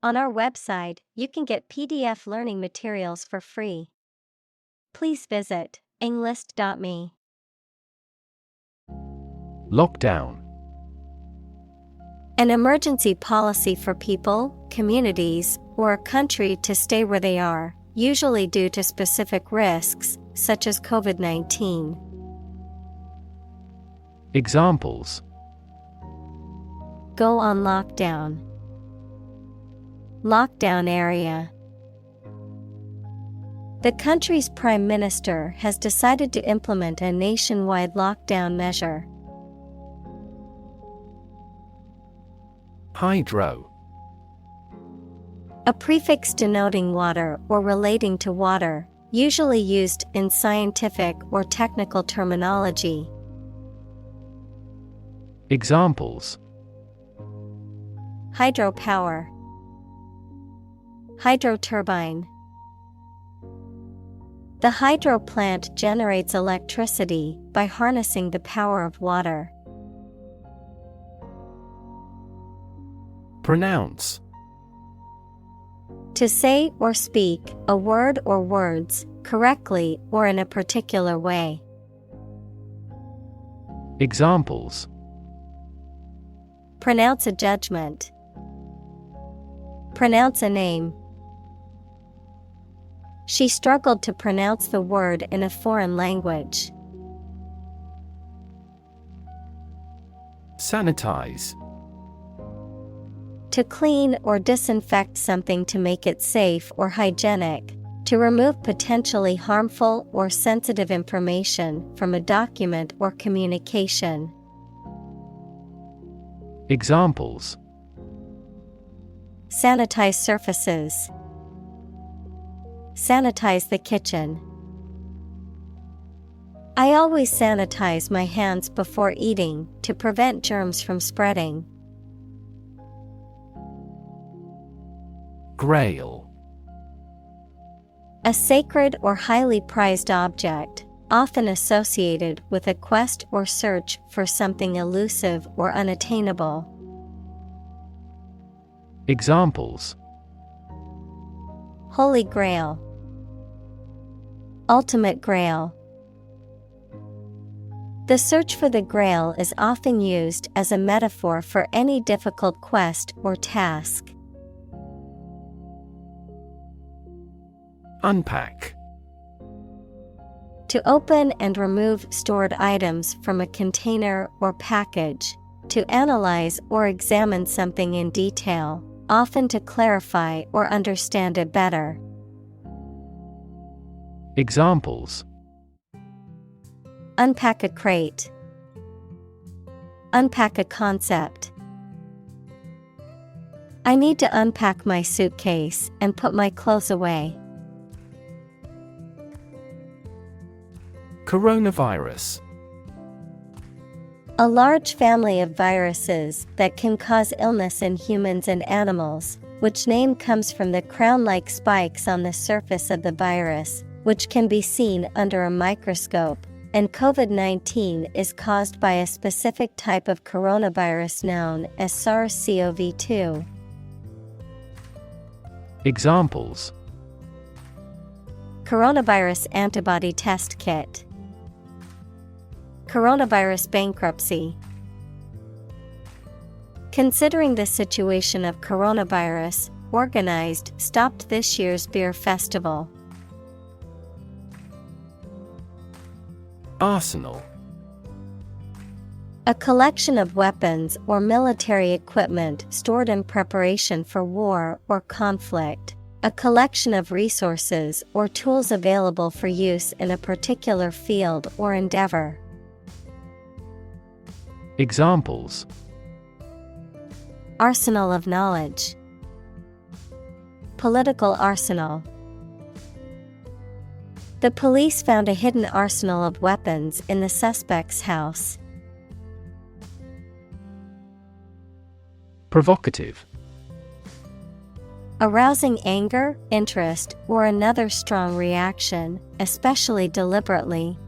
On our website, you can get PDF learning materials for free. Please visit englist.me. Lockdown. An emergency policy for people, communities, or a country to stay where they are, usually due to specific risks, such as COVID-19. Examples: Go on lockdown. Lockdown area. The country's prime minister has decided to implement a nationwide lockdown measure. Hydro. A prefix denoting water or relating to water, usually used in scientific or technical terminology. Examples: Hydropower. Hydroturbine. The hydro plant generates electricity by harnessing the power of water. Pronounce. To say or speak a word or words correctly or in a particular way. Examples: Pronounce a judgment. Pronounce a name. She struggled to pronounce the word in a foreign language. Sanitize. To clean or disinfect something to make it safe or hygienic, to remove potentially harmful or sensitive information from a document or communication. Examples: Sanitize surfaces. Sanitize the kitchen. I always sanitize my hands before eating to prevent germs from spreading. Grail. A sacred or highly prized object, often associated with a quest or search for something elusive or unattainable. Examples: Holy Grail. Ultimate Grail. The search for the Grail is often used as a metaphor for any difficult quest or task. Unpack. To open and remove stored items from a container or package. To analyze or examine something in detail, often to clarify or understand it better. Examples: Unpack a crate. Unpack a concept. I need to unpack my suitcase and put my clothes away. Coronavirus. A large family of viruses that can cause illness in humans and animals, which name comes from the crown-like spikes on the surface of the virus, which can be seen under a microscope, and COVID-19 is caused by a specific type of coronavirus known as SARS-CoV-2. Examples: Coronavirus antibody test kit. Coronavirus bankruptcy. Considering the situation of coronavirus, organized stopped this year's beer festival. Arsenal. A collection of weapons or military equipment stored in preparation for war or conflict. A collection of resources or tools available for use in a particular field or endeavor. Examples: Arsenal of knowledge. Political arsenal. The police found a hidden arsenal of weapons in the suspect's house. Provocative. Arousing anger, interest, or another strong reaction, especially deliberately.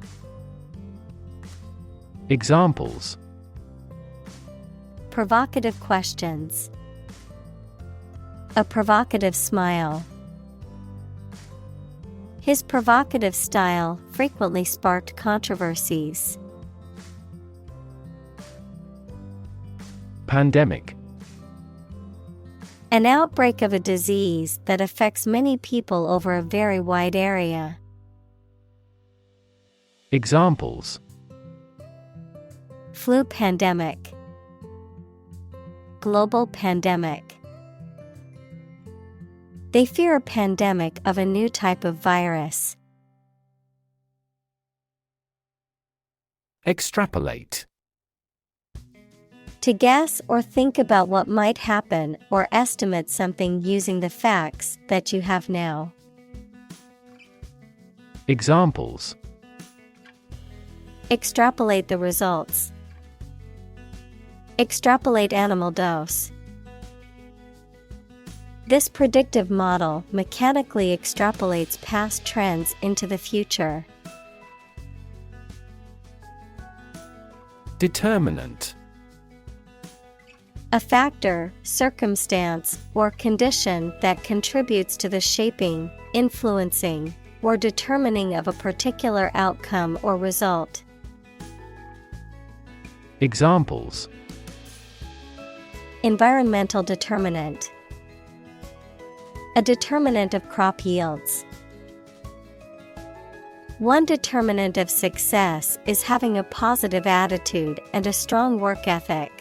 Examples: Provocative questions. A provocative smile. His provocative style frequently sparked controversies. Pandemic. An outbreak of a disease that affects many people over a very wide area. Examples: Flu pandemic. Global pandemic. They fear a pandemic of a new type of virus. Extrapolate. To guess or think about what might happen or estimate something using the facts that you have now. Examples: Extrapolate the results. Extrapolate animal dose. This predictive model mechanically extrapolates past trends into the future. Determinant. A factor, circumstance, or condition that contributes to the shaping, influencing, or determining of a particular outcome or result. Examples: Environmental determinant. A determinant of crop yields. One determinant of success is having a positive attitude and a strong work ethic.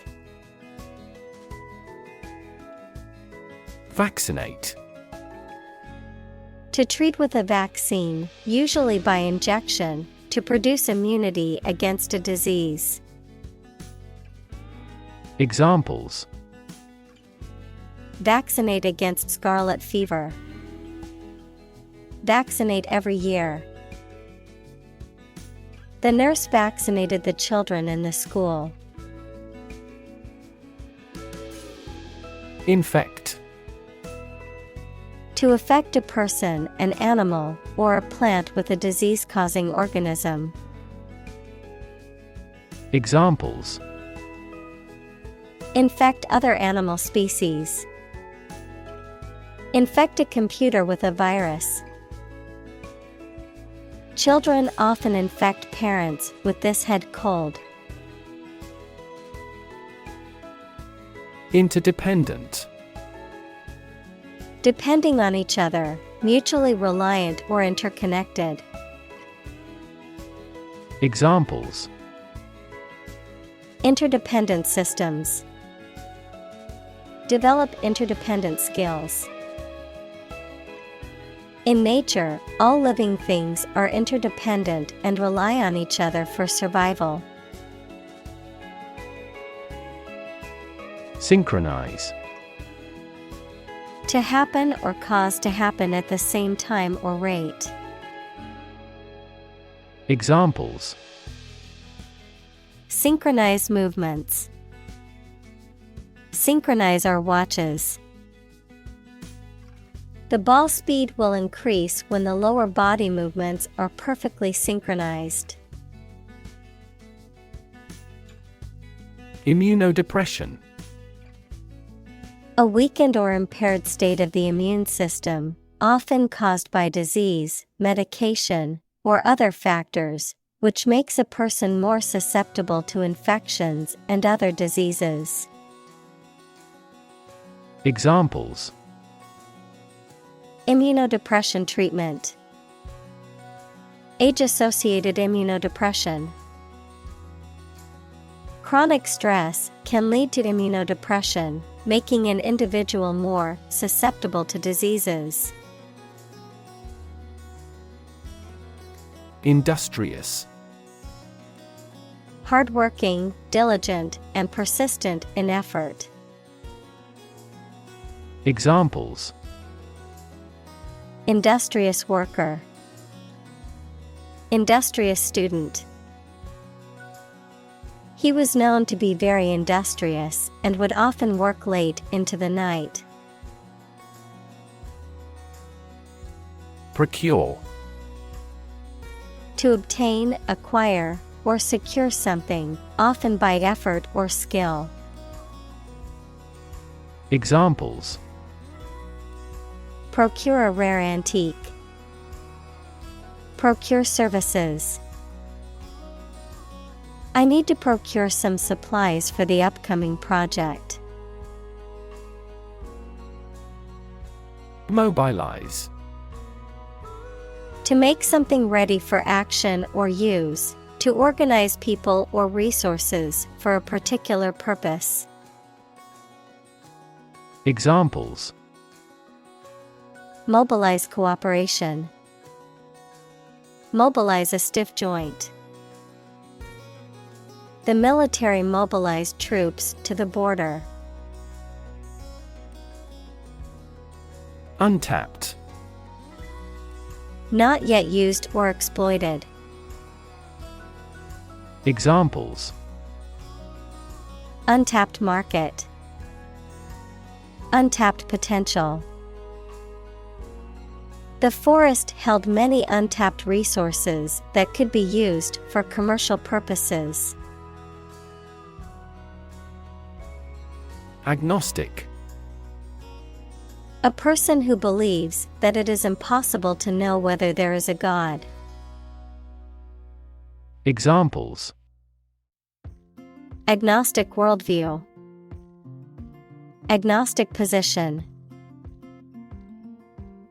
Vaccinate. To treat with a vaccine, usually by injection, to produce immunity against a disease. Examples: Vaccinate against scarlet fever. Vaccinate every year. The nurse vaccinated the children in the school. Infect. To affect a person, an animal, or a plant with a disease-causing organism. Examples: Infect other animal species. Infect a computer with a virus. Children often infect parents with this head cold. Interdependent. Depending on each other, mutually reliant or interconnected. Examples: Interdependent systems. Develop interdependent skills. In nature, all living things are interdependent and rely on each other for survival. Synchronize. To happen or cause to happen at the same time or rate. Examples: Synchronize movements. Synchronize our watches. The ball speed will increase when the lower body movements are perfectly synchronized. Immunodepression. A weakened or impaired state of the immune system, often caused by disease, medication, or other factors, which makes a person more susceptible to infections and other diseases. Examples: Immunodepression treatment. Age-associated immunodepression. Chronic stress can lead to immunodepression, making an individual more susceptible to diseases. Industrious. Hardworking, diligent, and persistent in effort. Examples: Industrious worker. Industrious student. He was known to be very industrious and would often work late into the night. Procure. To obtain, acquire, or secure something, often by effort or skill. Examples: Procure a rare antique. Procure services. I need to procure some supplies for the upcoming project. Mobilize. To make something ready for action or use, to organize people or resources for a particular purpose. Examples: Mobilize cooperation. Mobilize a stiff joint. The military mobilized troops to the border. Untapped. Not yet used or exploited. Examples: Untapped market. Untapped potential. The forest held many untapped resources that could be used for commercial purposes. Agnostic. A person who believes that it is impossible to know whether there is a God. Examples: Agnostic worldview. Agnostic position.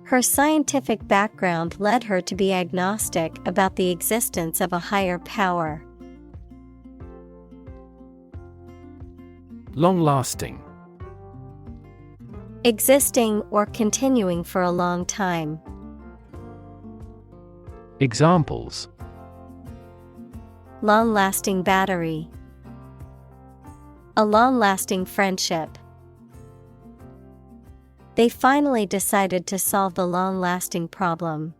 Her scientific background led her to be agnostic about the existence of a higher power. Long-lasting. Existing or continuing for a long time. Examples: Long-lasting battery. A long-lasting friendship. They finally decided to solve the long-lasting problem.